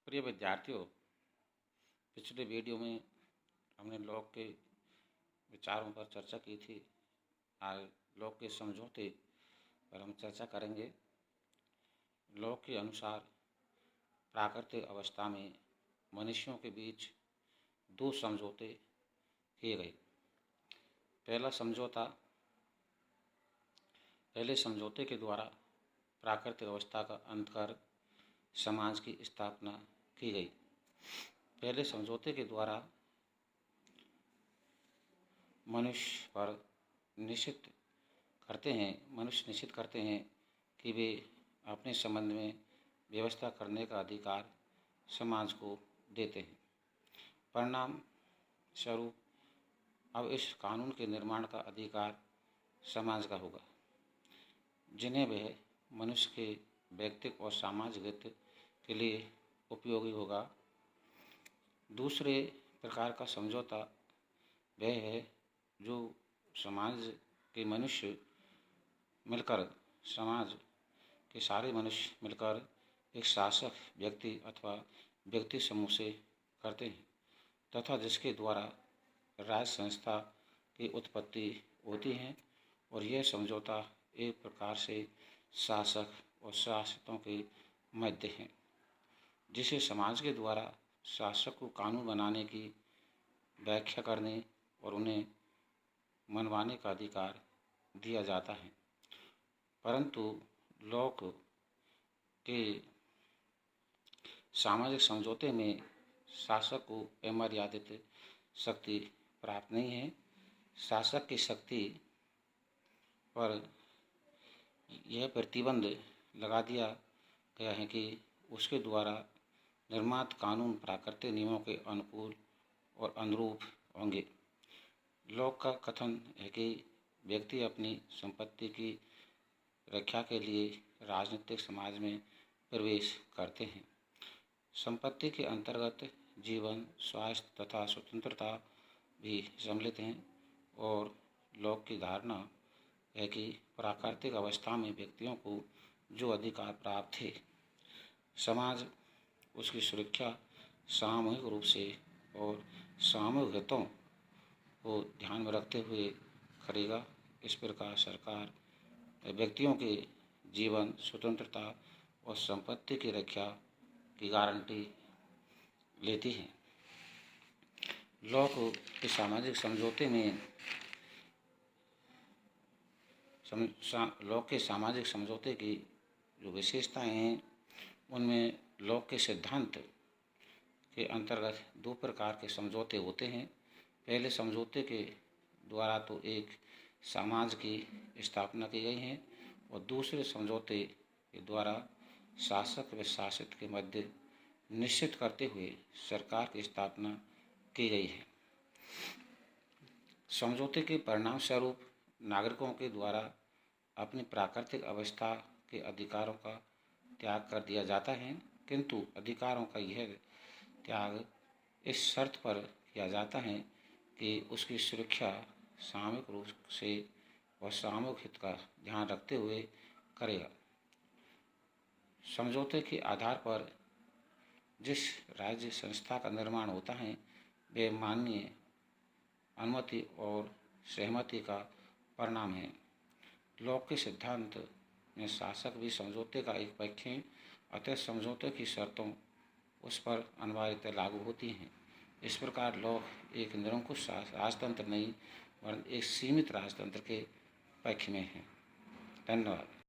प्रिय विद्यार्थियों, पिछले वीडियो में हमने लॉक के विचारों पर चर्चा की थी। आज लॉक के समझौते पर हम चर्चा करेंगे। लॉक के अनुसार प्राकृतिक अवस्था में मनुष्यों के बीच दो समझौते किए गए। पहले समझौते के द्वारा प्राकृतिक अवस्था का अंत कर समाज की स्थापना की गई। पहले समझौते के द्वारा मनुष्य निश्चित करते हैं कि वे अपने संबंध में व्यवस्था करने का अधिकार समाज को देते हैं। परिणाम स्वरूप अब इस कानून के निर्माण का अधिकार समाज का होगा, जिन्हें वह मनुष्य के व्यक्तिगत और सामाजिक हित के लिए उपयोगी होगा। दूसरे प्रकार का समझौता वह है जो समाज के सारे मनुष्य मिलकर एक शासक व्यक्ति अथवा व्यक्ति समूह से करते हैं तथा जिसके द्वारा राज्य संस्था की उत्पत्ति होती है। और यह समझौता एक प्रकार से शासक और शासितों के मध्य है, जिसे समाज के द्वारा शासक को कानून बनाने की व्याख्या करने और उन्हें मनवाने का अधिकार दिया जाता है। परंतु लॉक के सामाजिक समझौते में शासक को अमर्यादित शक्ति प्राप्त नहीं है। शासक की शक्ति पर यह प्रतिबंध लगा दिया गया है कि उसके द्वारा निर्मित कानून प्राकृतिक नियमों के अनुकूल और अनुरूप होंगे। लॉक का कथन है कि व्यक्ति अपनी संपत्ति की रक्षा के लिए राजनीतिक समाज में प्रवेश करते हैं। संपत्ति के अंतर्गत जीवन, स्वास्थ्य तथा स्वतंत्रता भी सम्मिलित हैं। और लॉक की धारणा है कि प्राकृतिक अवस्था में व्यक्तियों को जो अधिकार प्राप्त थे, समाज उसकी सुरक्षा सामूहिक रूप से और सामूहिक हितों को ध्यान में रखते हुए करेगा। इस प्रकार सरकार व्यक्तियों के जीवन, स्वतंत्रता और संपत्ति की रक्षा की गारंटी लेती है। लॉक के सामाजिक समझौते की जो विशेषताएं हैं, उनमें लॉक के सिद्धांत के अंतर्गत दो प्रकार के समझौते होते हैं। पहले समझौते के द्वारा तो एक समाज की स्थापना की गई है और दूसरे समझौते के द्वारा शासक व शासित के मध्य निश्चित करते हुए सरकार की स्थापना की गई है। समझौते के परिणाम स्वरूप नागरिकों के द्वारा अपनी प्राकृतिक अवस्था के अधिकारों का त्याग कर दिया जाता है, किंतु अधिकारों का यह त्याग इस शर्त पर किया जाता है कि उसकी सुरक्षा सामूहिक रूप से और सामूहिक हित का ध्यान रखते हुए करेगा। समझौते के आधार पर जिस राज्य संस्था का निर्माण होता है, वे माननीय अनुमति और सहमति का परिणाम है। लॉक के सिद्धांत में शासक भी समझौते का एक पक्ष है, अतः समझौते की शर्तों उस पर अनिवार्यतः लागू होती हैं। इस प्रकार लॉक एक निरंकुश राजतंत्र नहीं वरन एक सीमित राजतंत्र के पक्ष में है। धन्यवाद।